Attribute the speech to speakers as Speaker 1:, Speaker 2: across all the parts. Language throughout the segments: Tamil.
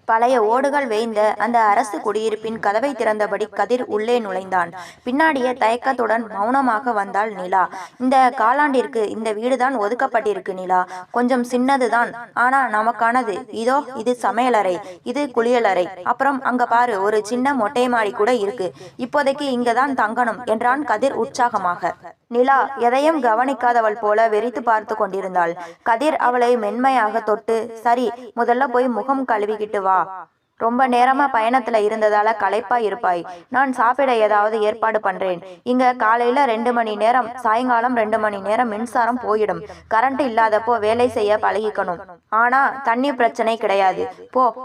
Speaker 1: பழைய ஓடுகள் வேய்ந்த அந்த அரசு குடியிருப்பின் கதவை திறந்தபடி கதிர் உள்ளே நுழைந்தான். பின்னாடியே தயக்கத்துடன் மௌனமாக வந்தாள் நிலா. இந்த காலாண்டிற்கு இந்த வீடுதான் ஒதுக்கப்பட்டிருக்கு நிலா. கொஞ்சம் சின்னதுதான், ஆனா நமக்கானது. இதோ இது சமையலறை, இது குளியலறை, அப்புறம் அங்க பாரு ஒரு சின்ன மொட்டை மாடி கூட இருக்கு. இப்போதைக்கு இங்கதான் தங்கணும் என்றான் கதிர் உற்சாகமாக. நிலா எதையும் கவனிக்காதவள் போல வெறித்து பார்த்து கொண்டிருந்தாள். கதிர் அவளை மென்மையாக தொட்டு, சரி முதல்ல போய் முகம் கழுவிக்கிட்டு வா, ரொம்ப நேரமா பயணத்துல இருந்ததால களைப்பா இருப்பாய். நான் சாப்பிட ஏதாவது ஏற்பாடு பண்றேன். இங்க காலையில 2 மணி நேரம், சாயங்காலம் 2 மணி நேரம் மின்சாரம் போயிடும். கரண்ட் இல்லாதப்போ வேலை செய்ய பழகிக்கணும். ஆனா தண்ணி பிரச்சனை கிடையாது.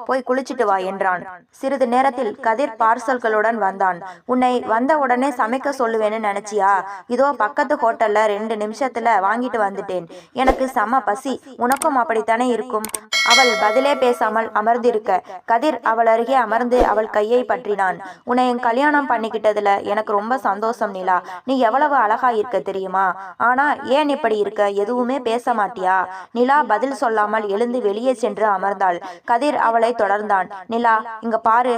Speaker 1: போய் குளிச்சுட்டு வா என்றான். சிறிது நேரத்தில் கதிர் பார்சல்களுடன் வந்தான். உன்னை வந்த உடனே சமைக்க சொல்லுவேன்னு நினைச்சியா? இதோ பக்கத்து ஹோட்டல்ல 2 நிமிஷத்துல வாங்கிட்டு வந்துட்டேன். எனக்கு செம பசி. உனக்கும் அப்படித்தானே இருக்கும்? அவள் பதிலே பேசாமல் அமர்ந்திருக்க கதிர் அவள் அருகே அமர்ந்து அவள் கையை பற்றினான். உன்னை கல்யாணம் பண்ணிக்கிட்டதுல எனக்கு ரொம்ப சந்தோஷம் நிலா. நீ எவ்வளவு அழகா இருக்க தெரியுமா? ஆனா ஏன் இப்படி இருக்க? எதுவுமே பேச மாட்டியா? நிலா பதில் சொல்லாமல் எழுந்து வெளியே சென்று அமர்ந்தாள். கதிர் அவளை தொடர்ந்தான். நிலா, இங்க பாரு,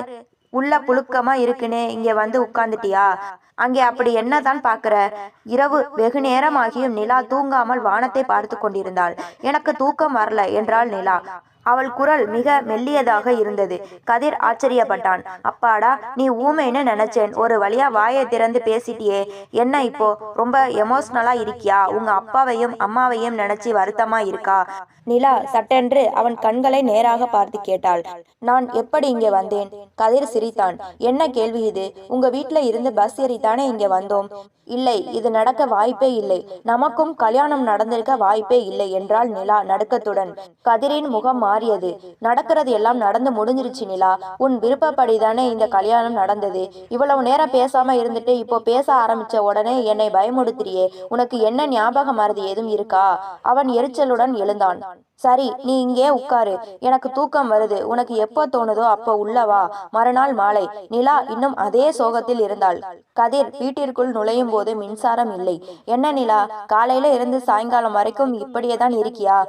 Speaker 1: உள்ள புழுக்கமா இருக்குன்னு இங்கே வந்து உட்கார்ந்துட்டியா? அங்கே அப்படி என்னதான் பாக்குற? இரவு வெகு நேரமாகியும் நிலா தூங்காமல் வானத்தை பார்த்து கொண்டிருந்தாள். எனக்கு தூக்கம் வரல என்றாள் நிலா. அவள் குரல் மிக மெல்லியதாக இருந்தது. கதிர் ஆச்சரியப்பட்டான். அப்பாடா, நீ ஊமைன்னு நினைச்சேன். ஒரு வழியா வாயை திறந்து பேசிட்டியே. என்ன இப்போ ரொம்ப எமோஷனலா இருக்கியா? உங்க அப்பாவையும் அம்மாவையும் நினைச்சு வருத்தமா இருக்கா? நிலா சட்டென்று அவன் கண்களை நேராக பார்த்து கேட்டாள். நான் எப்படி இங்கே வந்தேன்? கதிர் சிரித்தான். என்ன கேள்வி இது? உங்க வீட்டுல இருந்து பஸ் ஏறித்தானே இங்க வந்தோம். இல்லை, இது நடக்க வாய்ப்பே இல்லை. நமக்கும் கல்யாணம் நடந்திருக்க வாய்ப்பே இல்லை என்றாள் நிலா நடுக்கத்துடன். கதிரின் முகம் மாறியது. நடக்கிறது எல்லாம் நடந்து முடிஞ்சிருச்சு நிலா. உன் விருப்பப்படிதானே இந்த கல்யாணம் நடந்தது. இவ்வளவு நேரம் பேசாம இருந்துட்டு இப்போ பேச ஆரம்பிச்ச உடனே என்னை பயமுடுத்திரியே. உனக்கு என்ன ஞாபக மறதி ஏதும் இருக்கா? அவன் எரிச்சலுடன் எழுந்தான். சரி, நீ இங்கே உட்காரு. எனக்கு தூக்கம் வருது. உனக்கு எப்போ தோணுதோ அப்போ உள்ளவா. மறுநாள் மாலை. நிலா இன்னும் அதே சோகத்தில் இருந்தாள். கதிர் வீட்டிற்குள் நுழையும் போது மின்சாரம் இல்லை. என்ன நிலா, காலையில இருந்து சாயங்காலம் வரைக்கும் இப்படியேதான் இருக்கியா?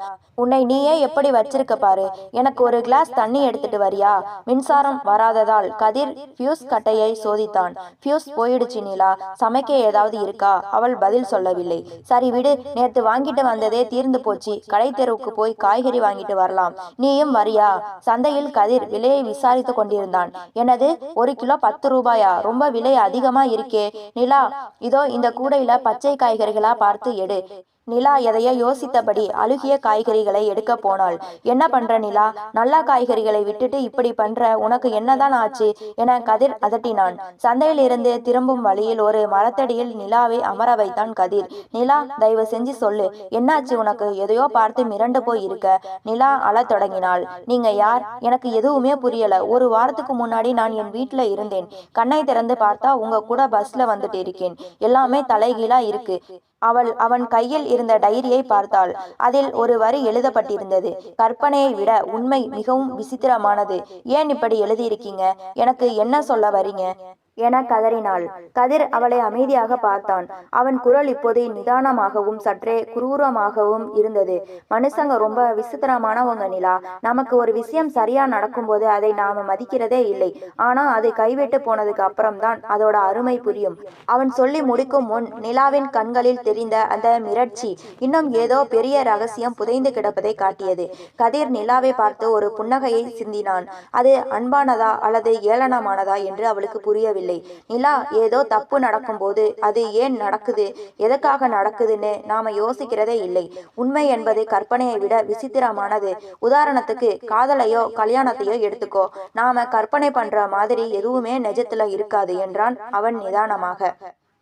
Speaker 1: உன்னை நீயே எப்படி வச்சிருக்க பாரு. எனக்கு ஒரு கிளாஸ் தண்ணி எடுத்துட்டு வரியா? மின்சாரம் வராததால் கதிர் ஃபியூஸ் கட்டையை சோதித்தான். ஃபியூஸ் போயிடுச்சு நிலா. சமைக்க ஏதாவது இருக்கா? அவள் பதில் சொல்லவில்லை. சரி விடு, நேற்று வாங்கிட்டு வந்ததே தீர்ந்து போச்சு. கடை தெருவுக்கு போய் காய்கறி வாங்கிட்டு வரலாம். நீயும் வரியா? சந்தையில் கதிர் விலையை விசாரித்து கொண்டிருந்தான். எனது 1 கிலோ 10 ரூபாயா? ரொம்ப விலை அதிகமா இருக்கே. நிலா, இதோ இந்த கூடையில பச்சை காய்கறிகளா பார்த்து எடு. நிலா எதையோ யோசித்தபடி அழுகிய காய்கறிகளை எடுக்க போனாள். என்ன பண்ற நிலா? நல்ல காய்கறிகளை விட்டுட்டு இப்படி பண்ற? உனக்கு என்னதான் ஆச்சு என கதிர் அதட்டினான். சந்தையில் இருந்து திரும்பும் வழியில் ஒரு மரத்தடியில் நிலாவை அமர வைத்தான் கதிர். நிலா, தயவு செஞ்சு சொல்லு, என்னாச்சு உனக்கு? எதையோ பார்த்து மிரண்டு போய் இருக்க. நிலா அழத் தொடங்கினாள். நீங்க யார்? எனக்கு எதுவுமே புரியல. ஒரு வாரத்துக்கு முன்னாடி நான் என் வீட்டுல இருந்தேன். கண்ணை திறந்து பார்த்தா உங்க கூட பஸ்ல வந்துட்டு இருக்கேன். எல்லாமே தலைகீழா இருக்கு. அவன் கையில் இருந்த டைரியை பார்த்தாள். அதில் ஒரு வரி எழுதப்பட்டிருந்தது. கற்பனையை விட உண்மை மிகவும் விசித்திரமானது. ஏன் இப்படி எழுதியிருக்கீங்க? எனக்கு என்ன சொல்ல வரீங்க என கதறினாள். கதிர் அவளை அமைதியாக பார்த்தான். அவன் குரல் இப்போது நிதானமாகவும் சற்றே குரூரமாகவும் இருந்தது. மனுஷங்க ரொம்ப விசித்திரமானவங்க நிலா. நமக்கு ஒரு விஷயம் சரியா நடக்கும்போது அதை நாம மதிக்கிறதே இல்லை. ஆனா அது கைவிட்டு போனதுக்கு அப்புறம்தான் அதோட அருமை புரியும். அவன் சொல்லி முடிக்கும் முன் நிலாவின் கண்களில் தெரிந்த அந்த மிரட்சி இன்னும் ஏதோ பெரிய ரகசியம் புதைந்து கிடப்பதை காட்டியது. கதிர் நிலாவை பார்த்து ஒரு புன்னகையை சிந்தினான். அது அன்பானதா அல்லது ஏளனமானதா என்று அவளுக்கு புரியவில்லை. நிலா, ஏதோ தப்பு நடக்கும்போது அது ஏன் நடக்குது, எதற்காக நடக்குதுன்னு நாம யோசிக்கிறதே இல்லை. உண்மை என்பது கற்பனையை விட விசித்திரமானது. உதாரணத்துக்கு காதலையோ கல்யாணத்தையோ எடுத்துக்கோ. நாம கற்பனை பண்ற மாதிரி எதுவுமே நிஜத்துல இருக்காது என்றான் அவன் நிதானமாக.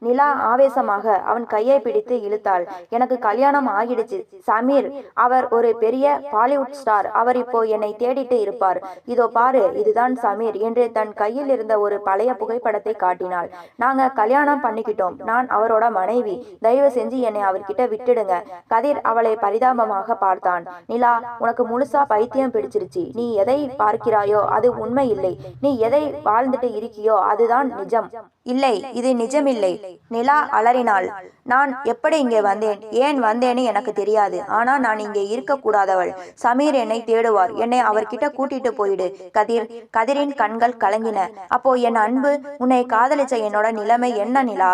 Speaker 1: நிலா ஆவேசமாக அவன் கையை பிடித்து இழுத்தாள். எனக்கு கல்யாணம் ஆகிடுச்சு சமீர். அவர் ஒரு பெரிய பாலிவுட் ஸ்டார். அவர் இப்போ என்னை தேடிட்டு இருப்பார். இதோ பாரு, இதுதான் சமீர் என்று தன் கையில் இருந்த ஒரு பழைய புகைப்படத்தை காட்டினாள். நாங்க கல்யாணம் பண்ணிக்கிட்டோம். நான் அவரோட மனைவி. தயவு செஞ்சு என்னை அவர்கிட்ட விட்டுடுங்க. கதிர் அவளை பரிதாபமாக பார்த்தான். நிலா, உனக்கு முழுசா பைத்தியம் பிடிச்சிருச்சு. நீ எதை பார்க்கிறாயோ அது உண்மை இல்லை. நீ எதை வாழ்ந்துட்டு இருக்கியோ அதுதான் நிஜம். இல்லை, இது நிஜமில்லை. நிலா அலறினாள். நான் எப்படி இங்கே வந்தேன், ஏன் வந்தேன்னு எனக்கு தெரியாது. ஆனா நான் இங்கே இருக்கக்கூடாதவள். சமீர் என்னை தேடுவார். என்னை அவர்கிட்ட கூட்டிட்டு போயிடு. கதிர். கதிரின் கண்கள் கலங்கின. அப்போ என் அன்பு, உன்னை காதலிச்ச என்னோட நிலைமை என்ன நிலா?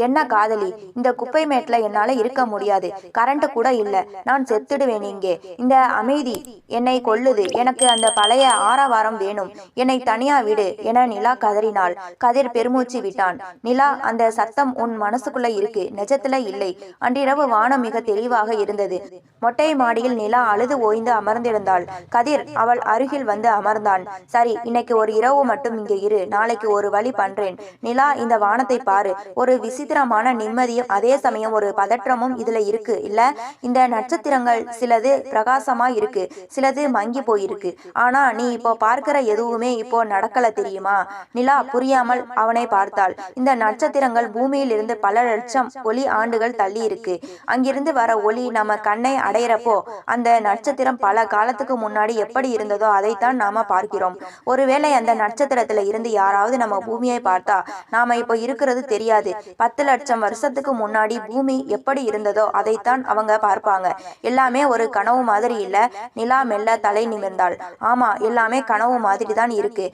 Speaker 1: என்ன காதலி? இந்த குப்பை மேட்ல என்னால இருக்க முடியாது. கரண்ட் கூட இல்ல. நான் செத்துடுவேன் இங்கே. இந்த அமைதி என்னை கொல்லுது. எனக்கு அந்த பழைய ஆரவாரம் வேணும். என்னை தனியா விடு என நிலா கதறினாள். கதிர் பெருமூச்சு விட்டான். நிலா, அந்த சத்தம் உன் மனசுக்குள்ள இருக்கு, நிஜத்துல இல்லை. அன்றிரவு வானம் மிக தெளிவாக இருந்தது. மொட்டை மாடியில் நிலா அழுது ஓய்ந்து அமர்ந்திருந்தாள். கதிர் அவள் அருகில் வந்து அமர்ந்தான். சரி, இன்னைக்கு ஒரு இரவு மட்டும் இங்கே இரு. நாளைக்கு ஒரு வழி பண்றேன். நிலா, இந்த வானத்தை பாரு. ஒரு விசித்திரமான நிம்மதியும் அதே சமயம் ஒரு பதற்றமும் இதுல இருக்கு இல்ல? இந்த நட்சத்திரங்கள் சிலது பிரகாசமா இருக்கு, சிலது மங்கி போயிருக்கு. ஆனா நீ இப்போ பார்க்கிற எதுவுமே இப்போ நடக்கல, தெரியுமா? நிலா புரியாமல் அவனை பார்த்தாள். இந்த நட்சத்திரங்கள் பூமியில் இருந்து பல லட்சம் ஒளி ஆண்டுகள் தள்ளி இருக்கு. அங்கிருந்து வர ஒளி நம்ம கண்ணை அடையிறப்போ அந்த நட்சத்திரம் பல காலத்துக்கு முன்னாடி எப்படி இருந்ததோ அதைத்தான் நாம பார்க்கிறோம். ஒருவேளை அந்த நட்சத்திரத்துல இருந்து யாராவது நம்ம பூமியை பார்த்தா நாம இப்போ இருக்கிறது தெரியாது. 10 லட்சம் வருஷத்துக்கு முன்னாடி பூமி எப்படி இருந்ததோ அதைத்தான் அவங்க பார்ப்பாங்க. எல்லாமே ஒரு கனவு மாதிரி இல்ல? நிலா மெல்ல தலை நிமிர்ந்தாள். ஆமா, எல்லாமே கனவு மாதிரி தான் இருக்கு.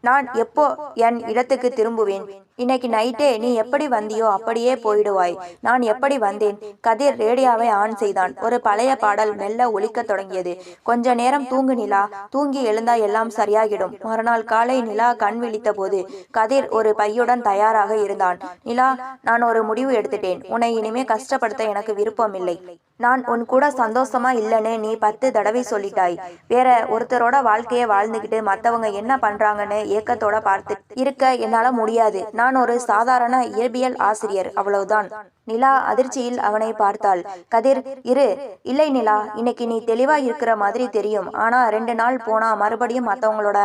Speaker 1: நான் எப்போ என் இடத்துக்கு திரும்புவேன்? இன்னைக்கு நைட்டே நீ எப்படி வந்தியோ அப்படியே போயிடுவாய். நான் எப்படி வந்தேன்? கதிர் ரேடியோவை ஆன் செய்தான். ஒரு பழைய பாடல் மெல்ல ஒலிக்க தொடங்கியது. கொஞ்ச நேரம் தூங்கு நிலா, தூங்கி எழுந்தா எல்லாம் சரியாகிடும். மறுநாள் காலை நிலா கண் விழித்த போது கதிர் ஒரு பையுடன் தயாராக இருந்தான். நிலா, நான் ஒரு முடிவு எடுத்துட்டேன். உன்னை இனிமே கஷ்டப்படுத்த எனக்கு விருப்பம் இல்லை. நான் உன் கூட சந்தோஷமா இல்லைன்னு நீ 10 தடவை சொல்லிட்டாய். வேற ஒருத்தரோட வாழ்க்கையை வாழ்ந்துகிட்டு மற்றவங்க என்ன பண்றாங்கன்னு ஏக்கத்தோட பார்த்து இருக்க என்னால முடியாது. நான் ஒரு சாதாரண இயற்பியல் ஆசிரியர், அவ்வளவுதான். நிலா அதிர்ச்சியில் அவனை பார்த்தாள். கதிர், இரு. இல்லை நிலா, இன்னைக்கு நீ தெளிவா இருக்கிற மாதிரி தெரியும். ஆனா 2 நாள் போனா மறுபடியும் மற்றவங்களோட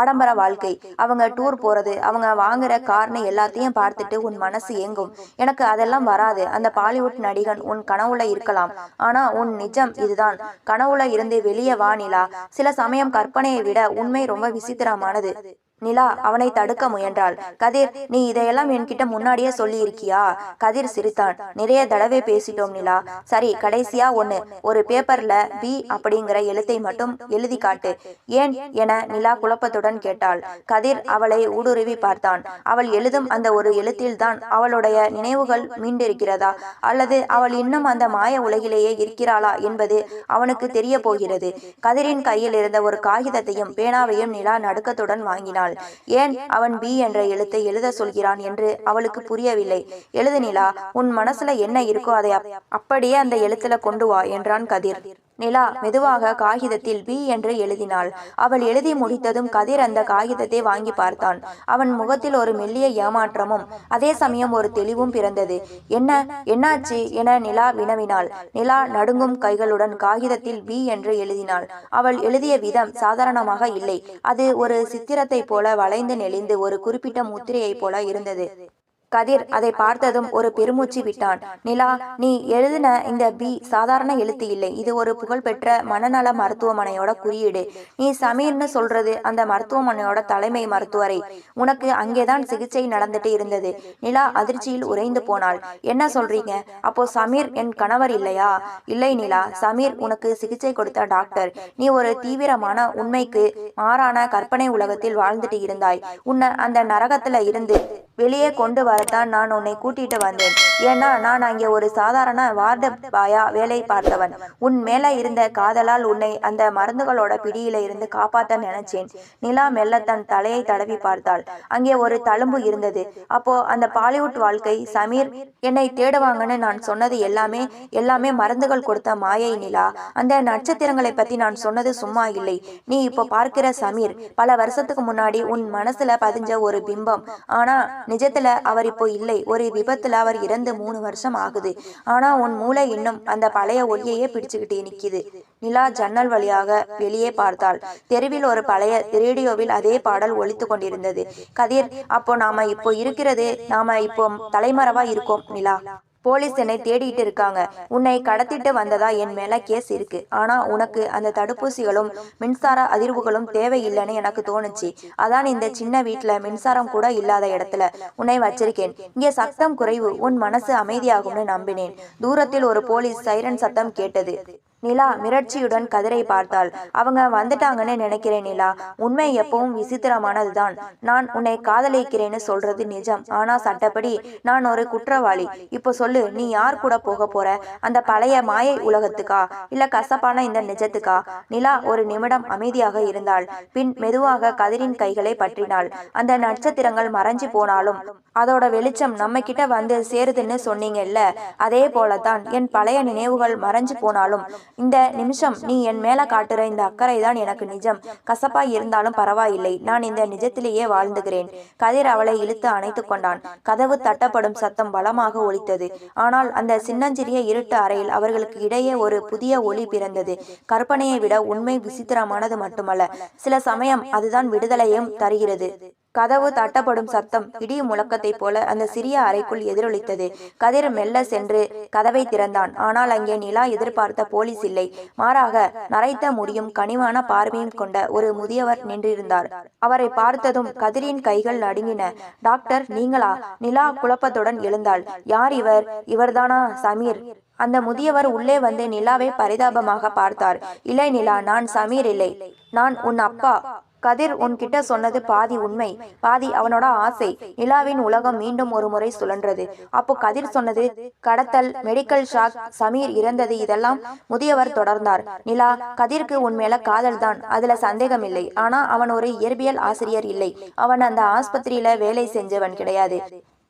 Speaker 1: ஆடம்பர வாழ்க்கை, அவங்க டூர் போறது, அவங்க வாங்குற கார்னு எல்லாத்தையும் பார்த்துட்டு உன் மனசு ஏங்கும். எனக்கு அதெல்லாம் வராது. அந்த பாலிவுட் நடிகன் உன் கனவுல இருக்கலாம். ஆனா உன் நிஜம் இதுதான். கனவுல இருந்து வெளியே வா நிலா. சில சமயம் கற்பனையை விட உண்மை ரொம்ப விசித்திரமானது. நிலா அவனை தடுக்க முயன்றாள். கதிர், நீ இதையெல்லாம் என்கிட்ட முன்னாடியே சொல்லி இருக்கியா? கதிர் சிரித்தான். நிறைய தடவை பேசிட்டோம் நிலா. சரி, கடைசியா ஒண்ணு. ஒரு பேப்பர்ல பி அப்படிங்கிற எழுத்தை மட்டும் எழுதி காட்டு. ஏன் என நிலா குழப்பத்துடன் கேட்டாள். கதிர் அவளை ஊடுருவி பார்த்தான். அவள் எழுதும் அந்த ஒரு எழுத்தில் தான் அவளுடைய நினைவுகள் மீண்டிருக்கிறதா, அல்லது அவள் இன்னும் அந்த மாய உலகிலேயே இருக்கிறாளா என்பது அவனுக்கு தெரிய போகிறது. கதிரின் கையில் இருந்த ஒரு காகிதத்தையும் பேனாவையும் நிலா நடுக்கத்துடன் வாங்கினாள். ஏன் அவன் பி என்ற எழுத்தை எழுத சொல்கிறான் என்று அவளுக்கு புரியவில்லை. எழுது நிலா, உன் மனசுல என்ன இருக்கோ அதை அப்படியே அந்த எழுத்துல கொண்டு வா என்றான் கதிர். நிலா மெதுவாக காகிதத்தில் பி என்று எழுதினாள். அவள் எழுதி முடித்ததும் கதிர் அந்த காகிதத்தை வாங்கி பார்த்தான். அவன் முகத்தில் ஒரு மெல்லிய ஏமாற்றமும் அதே சமயம் ஒரு தெளிவும் பிறந்தது. என்னாச்சு என நிலா வினவினாள். நிலா நடுங்கும் கைகளுடன் காகிதத்தில் பி என்று எழுதினாள். அவள் எழுதிய விதம் சாதாரணமாக இல்லை. அது ஒரு சித்திரத்தை போல வளைந்து நெளிந்து ஒரு குறிப்பிட்ட முத்திரையை போல இருந்தது. கதிர் அதை பார்த்ததும் ஒரு பெருமூச்சு விட்டான். நிலா, நீ எழுதின இந்த பி சாதாரண எழுத்து இல்லை. இது ஒரு புகழ்பெற்ற மனநல மருத்துவமனையோட குறியீடு. நீ சமீர்னு சொல்றது அந்த மருத்துவமனையோட தலைமை மருத்துவரை. உனக்கு அங்கேதான் சிகிச்சை நடந்துட்டு இருந்தது. நிலா அதிர்ச்சியில் உறைந்து போனாள். என்ன சொல்றீங்க? அப்போ சமீர் என் கணவர் இல்லையா? இல்லை நிலா, சமீர் உனக்கு சிகிச்சை கொடுத்த டாக்டர். நீ ஒரு தீவிரமான உண்மைக்கு மாறான கற்பனை உலகத்தில் வாழ்ந்துட்டு இருந்தாய். உன்னை அந்த நரகத்துல இருந்து வெளியே கொண்டு வரத்தான் நான் உன்னை கூட்டிட்டு வந்தேன். ஏன்னா நான் அங்கே ஒரு சாதாரண வார்டு பாயா வேலை பார்த்தவன். உன் மேல இருந்த காதலால் உன்னை அந்த மருந்துகளோட பிடியில இருந்து காப்பாத்த நினைச்சேன். நிலா மெல்ல தன் தலையை தடவி பார்த்தாள். அங்கே ஒரு தழும்பு இருந்தது. அப்போ அந்த பாலிவுட் வாழ்க்கை, சமீர் என்னை தேடுவாங்கன்னு நான் சொன்னது எல்லாமே மருந்துகள் கொடுத்த மாயை நிலா. அந்த நட்சத்திரங்களை பத்தி நான் சொன்னது சும்மா இல்லை. நீ இப்போ பார்க்கிற சமீர் பல வருஷத்துக்கு முன்னாடி உன் மனசுல பதிஞ்ச ஒரு பிம்பம். ஆனா நிஜத்துல அவர் இப்போ இல்லை. ஒரு விபத்துல அவர் இறந்து 3 வருஷம் ஆகுது. ஆனா உன் மூளை இன்னும் அந்த பழைய ஒளியையே பிடிச்சுக்கிட்டு நிக்குது. நிலா ஜன்னல் வழியாக வெளியே பார்த்தாள். தெருவில் ஒரு பழைய ரேடியோவில் அதே பாடல் ஒலித்து கொண்டிருந்தது. கதிர், அப்போ நாம இப்போ இருக்கிறது, நாம இப்போ தலைமறைவா இருக்கோம் நிலா. போலீஸ் என்னை தேடிட்டு இருக்காங்க. உன்னை கடத்திட்டு வந்ததா என் மேல கேஸ் இருக்கு. ஆனா உனக்கு அந்த தடுப்பூசிகளும் மின்சார அதிர்வுகளும் தேவையில்லைன்னு எனக்கு தோணுச்சு. அதான் இந்த சின்ன வீட்டுல மின்சாரம் கூட இல்லாத இடத்துல உன்னை வச்சிருக்கேன். இங்கே சத்தம் குறைவு, உன் மனசு அமைதியாகும்னு நம்பினேன். தூரத்தில் ஒரு போலீஸ் சைரன் சத்தம் கேட்டது. நிலா மிரட்சியுடன் கதிரை பார்த்தாள். அவங்க வந்துட்டாங்கன்னு நினைக்கிறேன் நிலா. உண்மை எப்பவும் விசித்திரமானதுதான். நான் உன்னை காதலிக்கிறேன்னு சொல்றது நிஜம். ஆனா சட்டப்படி நான் ஒரு குற்றவாளி. இப்போ சொல்லு, நீ யார் கூட போக போற? அந்த பழைய மாயை உலகத்துக்கா, இல்ல கசப்பான இந்த நிஜத்துக்கா? நிலா ஒரு நிமிடம் அமைதியாக இருந்தாள். பின் மெதுவாக கதிரின் கைகளை பற்றினாள். அந்த நட்சத்திரங்கள் மறைஞ்சு போனாலும் அதோட வெளிச்சம் நம்ம கிட்ட வந்து சேருதுன்னு சொன்னீங்கல்ல, அதே போலதான் என் பழைய நினைவுகள் மறைஞ்சு போனாலும் இந்த நிமிஷம் நீ என் மேல காட்டுற இந்த அக்கறை தான் எனக்கு நிஜம். கசப்பாய் இருந்தாலும் பரவாயில்லை, நான் இந்த நிஜத்திலேயே வாழ்ந்துகிறேன். கதிர் அவளை இழுத்து அணைத்து கொண்டான். கதவு தட்டப்படும் சத்தம் பலமாக ஒலித்தது. ஆனால் அந்த சின்னஞ்சிறிய இருட்டு அறையில் அவர்களுக்கு இடையே ஒரு புதிய ஒளி பிறந்தது. கற்பனையை விட உண்மை விசித்திரமானது மட்டுமல்ல, சில சமயம் அதுதான் விடுதலையும் தருகிறது. கதவு தட்டப்படும் சத்தம் இடி முழக்கத்தை போல அந்த சிறிய அறைக்குள் எதிரொலித்தது. கதிர் மெல்ல சென்று கதவை திறந்தான். ஆனால் அங்கே நிலா எதிர்பார்த்த போலீஸ் இல்லை. மாறாக நரைத்த முடியும் கனிவான பார்வையும் கொண்ட ஒரு முதியவர் நின்றிருந்தார். அவரை பார்த்ததும் கதிரின் கைகள் நடுங்கின. டாக்டர், நீங்களா? நிலா குழப்பத்துடன் எழுந்தாள். யார் இவர்? இவர்தானா சமீர்? அந்த முதியவர் உள்ளே வந்து நிலாவை பரிதாபமாக பார்த்தார். இல்லை நிலா, நான் சமீர் இல்லை. நான் உன் அப்பா. கதிர் உன்கிட்ட சொன்னது பாதி உண்மை, பாதி அவனோட ஆசை. நிலாவின் உலகம் மீண்டும் ஒரு முறை சுழன்றது. அப்போ கதிர் சொன்னது கடத்தல், மெடிக்கல் ஷாக், சமீர் இறந்தது, இதெல்லாம். முதியவர் தொடர்ந்தார். நிலா, கதிர்க்கு உன்மேல காதல் தான், அதுல சந்தேகம் இல்லை. ஆனா அவன் ஒரு இயற்பியல் ஆசிரியர் இல்லை. அவன் அந்த ஆஸ்பத்திரியில வேலை செஞ்சவன் கிடையாது.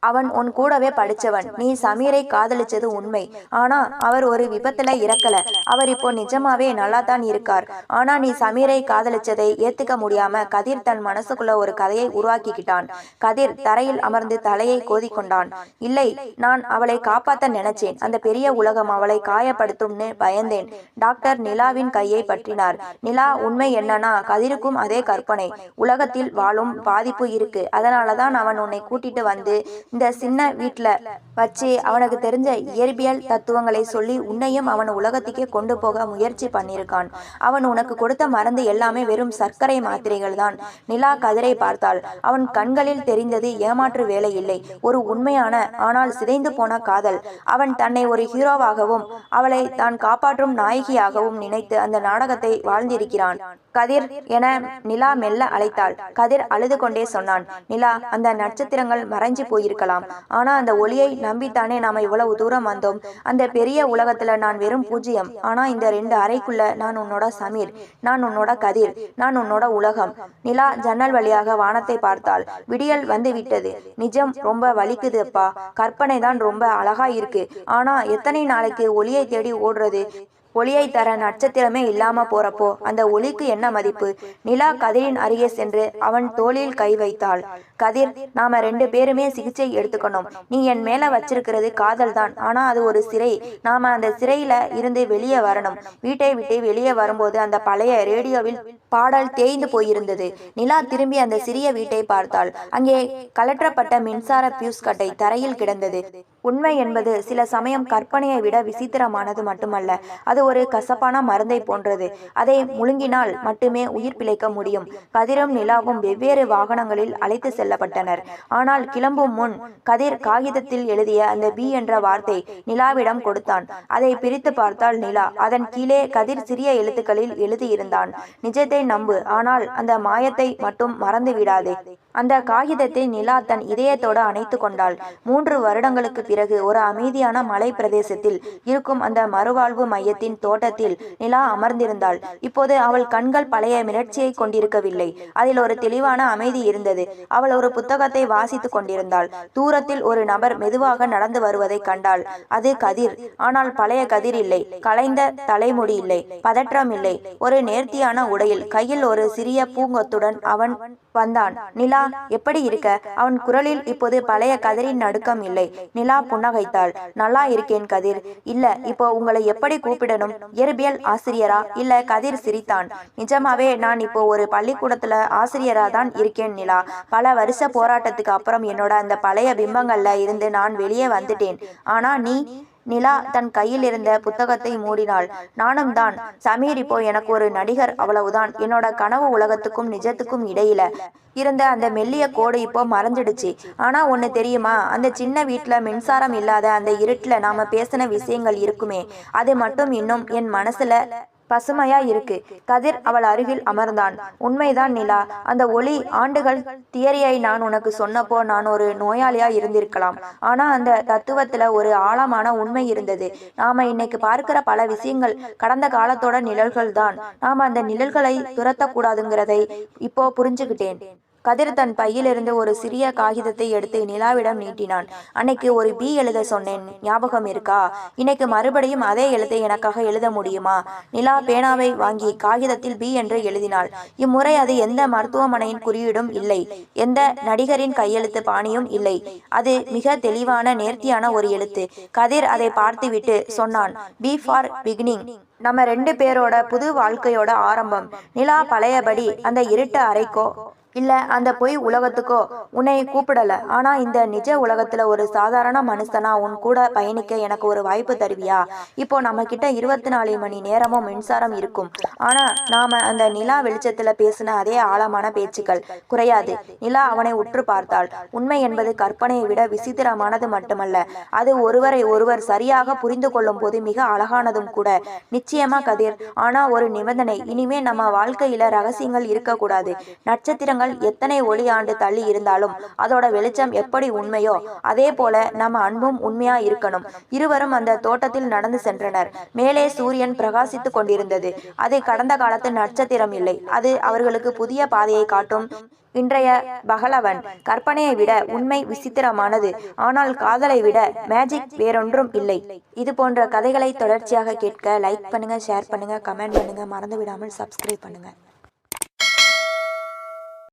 Speaker 1: அவன் உன் கூடவே படிச்சவன். நீ சமீரை காதலிச்சது உண்மை. ஆனா அவர் ஒரு விபத்துல இறக்கல. அவர் இப்போ நிஜமாவே நல்லா தான் இருக்கார். ஆனா நீ சமீரை காதலிச்சதை ஏத்துக்க முடியாம கதிர் தன் மனசுக்குள்ள ஒரு கதையை உருவாக்கிக்கிட்டான். கதிர் தரையில் அமர்ந்து தலையை கோதிக்கொண்டான். இல்லை, நான் அவளை காப்பாத்த நினைச்சேன். அந்த பெரிய உலகம் அவளை காயப்படுத்தும்னு பயந்தேன். டாக்டர் நிலாவின் கையை பற்றினார். நிலா, உண்மை என்னன்னா கதிருக்கும் அதே கற்பனை உலகத்தில் வாழும் பாதிப்பு இருக்கு. அதனாலதான் அவன் உன்னை கூட்டிட்டு வந்து இந்த சின்ன வீட்டுல வச்சு அவனுக்கு தெரிஞ்ச இயற்பியல் தத்துவங்களை சொல்லி உன்னையும் அவன் உலகத்துக்கே கொண்டு போக முயற்சி பண்ணியிருக்கான். அவன் உனக்கு கொடுத்த மருந்து எல்லாமே வெறும் சர்க்கரை மாத்திரைகள் தான். நிலா கதிரை பார்த்தாள். அவன் கண்களில் தெரிந்தது ஏமாற்று வேலை இல்லை, ஒரு உண்மையான ஆனால் சிதைந்து போன காதல். அவன் தன்னை ஒரு ஹீரோவாகவும் அவளை தான் காப்பாற்றும் நாயகியாகவும் நினைத்து அந்த நாடகத்தை வாழ்ந்திருக்கிறான். கதிர் என நிலா மெல்ல அழைத்தாள். கதிர் அழுது கொண்டே சொன்னான். நிலா, அந்த நட்சத்திரங்கள் மறைஞ்சு போயிருக்கலாம். ஆனா அந்த ஒளியை நம்பித்தானே நாம இவ்வளவு தூரம் வந்தோம். அந்த பெரிய உலகத்துல நான் வெறும் பூஜ்ஜியம். ஆனா இந்த 2 அறைக்குள்ள நான் உன்னோட சமீர், நான் உன்னோட கதிர், நான் உன்னோட உலகம். நிலா ஜன்னல் வழியாக வானத்தை பார்த்தாள். விடியல் வந்து விட்டது. நிஜம் ரொம்ப வலிக்குதுப்பா. கற்பனை தான் ரொம்ப அழகா இருக்கு. ஆனா எத்தனை நாளைக்கு ஒளியை தேடி ஓடுறது? ஒளியை தர நட்சத்திரமே இல்லாம போறப்போ அந்த ஒளிக்கு என்ன மதிப்பு? நிலா கதிரின் அருகே சென்று அவன் தோளில் கை வைத்தாள். கதிர், நாம 2 பேருமே சிகிச்சை எடுத்துக்கணும். நீ என் மேல வச்சிருக்கிறது காதல் தான். ஆனா அது ஒரு சிறை. நாம அந்த சிறையில இருந்து வெளியே வரணும். வீட்டை விட்டு வெளியே வரும்போது அந்த பழைய ரேடியோவில் பாடல் தேய்ந்து போயிருந்தது. நிலா திரும்பி அந்த சிறிய வீட்டை பார்த்தாள். அங்கே கலற்றப்பட்ட மின்சார பியூஸ் கட்டை தரையில் கிடந்தது. உண்மை என்பது சில சமயம் கற்பனையை விட விசித்திரமானது மட்டுமல்ல, அது ஒரு கசப்பான மருந்தை போன்றது. அதை முழுங்கினால் மட்டுமே உயிர் பிழைக்க முடியும். கதிரும் நிலாவும் வெவ்வேறு வாகனங்களில் அழைத்து செல்லப்பட்டனர். ஆனால் கிளம்பும் முன் கதிர் காகிதத்தில் எழுதிய அந்த பி என்ற வார்த்தை நிலாவிடம் கொடுத்தான். அதை பிரித்து பார்த்தாள் நிலா. அதன் கீழே கதிர் சிறிய எழுத்துக்களில் எழுதியிருந்தான். நிஜத்தை நம்பு, ஆனால் அந்த மாயத்தை மட்டும் மறந்து விடாதே. அந்த காகிதத்தை நிலா தன் இதயத்தோடு அணைத்து கொண்டாள். 3 வருடங்களுக்கு பிறகு ஒரு அமைதியான மலை பிரதேசத்தில் இருக்கும் அந்த மறுவாழ்வு மையத்தின் தோட்டத்தில் நிலா அமர்ந்திருந்தாள். இப்போது அவள் கண்கள் பழைய மிரட்சியை கொண்டிருக்கவில்லை. அதில் ஒரு தெளிவான அமைதி இருந்தது. அவள் ஒரு புத்தகத்தை வாசித்துக் கொண்டிருந்தாள். தூரத்தில் ஒரு நபர் மெதுவாக நடந்து வருவதை கண்டாள். அது கதிர். ஆனால் பழைய கதிர் இல்லை. கலைந்த தலைமுடி இல்லை, பதற்றம் இல்லை. ஒரு நேர்த்தியான உடையில் கையில் ஒரு சிறிய பூங்கொத்துடன் அவன் வந்தான். நிலா எப்படி இருக்க? அவன் குரலில் இப்போது பழைய கதிரின் நடுக்கம் இல்லை. நிலா புன்னகைத்தாள். நல்லா இருக்கேன் கதிர். இல்ல, இப்போ உங்களை எப்படி கூப்பிடணும்? இயற்பியல் ஆசிரியரா? இல்ல. கதிர் சிரித்தான். நிஜமாவே நான் இப்போ ஒரு பள்ளிக்கூடத்துல ஆசிரியரா தான் இருக்கேன் நிலா. பல வருஷ போராட்டத்துக்கு அப்புறம் என்னோட அந்த பழைய பிம்பங்கள்ல இருந்து நான் வெளியே வந்துட்டேன். ஆனா நீ? நிலா தன் கையில் இருந்த புத்தகத்தை மூடினாள். நானும் தான் சமீர். இப்போ எனக்கு ஒரு நடிகர், அவ்வளவுதான். என்னோட கனவு உலகத்துக்கும் நிஜத்துக்கும் இடையில இருந்த அந்த மெல்லிய கோடு இப்போ மறைஞ்சிடுச்சு. ஆனா ஒண்ணு தெரியுமா, அந்த சின்ன வீட்டுல மின்சாரம் இல்லாத அந்த இருட்டுல நாம பேசின விஷயங்கள் இருக்குமே, அது மட்டும் இன்னும் என் மனசுல பசுமையா இருக்கு. கதிர் அவள் அருகில் அமர்ந்தான். உண்மைதான் நிலா. அந்த ஒளி ஆண்டுகள் தியரியை நான் உனக்கு சொன்னப்போ நான் ஒரு நோயாளியா இருந்திருக்கலாம். ஆனா அந்த தத்துவத்துல ஒரு ஆழமான உண்மை இருந்தது. நாம இன்னைக்கு பார்க்கிற பல விஷயங்கள் கடந்த காலத்தோட நிழல்கள் தான். நாம அந்த நிழல்களை துரத்தக்கூடாதுங்கிறதை இப்போ புரிஞ்சுக்கிட்டேன். கதிர் தன் பையிலிருந்து ஒரு சிறிய காகிதத்தை எடுத்து நிலாவிடம் நீட்டினான். அன்னைக்கு ஒரு பி எழுத சொன்னேன், ஞாபகம் இருக்கா? இன்னைக்கு மறுபடியும் அதே எழுத்தை எனக்காக எழுத முடியுமா? நிலா பேனாவை வாங்கி காகிதத்தில் பி என்று எழுதினாள். இம்முறை அது எந்த மருத்துவமனையின் குறியீடும் இல்லை, எந்த நடிகரின் கையெழுத்து பாணியும் இல்லை. அது மிக தெளிவான நேர்த்தியான ஒரு எழுத்து. கதிர் அதை பார்த்துவிட்டு சொன்னான், பி ஃபார் பிகினிங். நம்ம 2 பேரோட புது வாழ்க்கையோட ஆரம்பம். நிலா பழையபடி அந்த இருட்டு அறைக்கோ இல்ல அந்த பொய் உலகத்துக்கோ உன்னை கூப்பிடல. ஆனா இந்த நிஜ உலகத்துல ஒரு சாதாரண மனுஷனா உன் கூட பயணிக்க எனக்கு ஒரு வாய்ப்பு தருவியா? இப்போ நம்ம கிட்ட 24 மணி நேரமும் மின்சாரம் இருக்கும். ஆனா நாம அந்த நிலா வெளிச்சத்துல பேசின அதே ஆழமான பேச்சுக்கள் குறையாது. நிலா அவனை உற்று பார்த்தாள். உண்மை என்பது கற்பனையை விட விசித்திரமானது மட்டுமல்ல, அது ஒருவரை ஒருவர் சரியாக புரிந்து கொள்ளும் போது மிக அழகானதும் கூட. நிச்சயமா கதிர். ஆனா ஒரு நிபந்தனை. இனிமே நம்ம வாழ்க்கையில ரகசியங்கள் இருக்கக்கூடாது. நட்சத்திரங்கள் எத்தனை ஒளி ஆண்டு தள்ளி இருந்தாலும் அதோட வெளிச்சம் எப்படி உண்மையோ அதே போல நம்ம அன்பும் உண்மையா இருக்கணும். இருவரும் அந்த தோட்டத்தில் நடந்து சென்றனர். மேலே சூரியன் பிரகாசித்துக் கொண்டிருந்தது. அது கடந்த காலத்து நட்சத்திரம் இல்லை. அது அவர்களுக்கு புதிய பாதையை காட்டும் இன்றைய பகலவன். கற்பனையை விட உண்மை விசித்திரமானது. ஆனால் காதலை விட மேஜிக் வேறொன்றும் இல்லை. இது போன்ற கதைகளை தொடர்ச்சியாக கேட்க லைக் பண்ணுங்க, ஷேர் பண்ணுங்க, கமெண்ட் பண்ணுங்க. மறந்து விடாமல் சப்ஸ்கிரைப் பண்ணுங்க.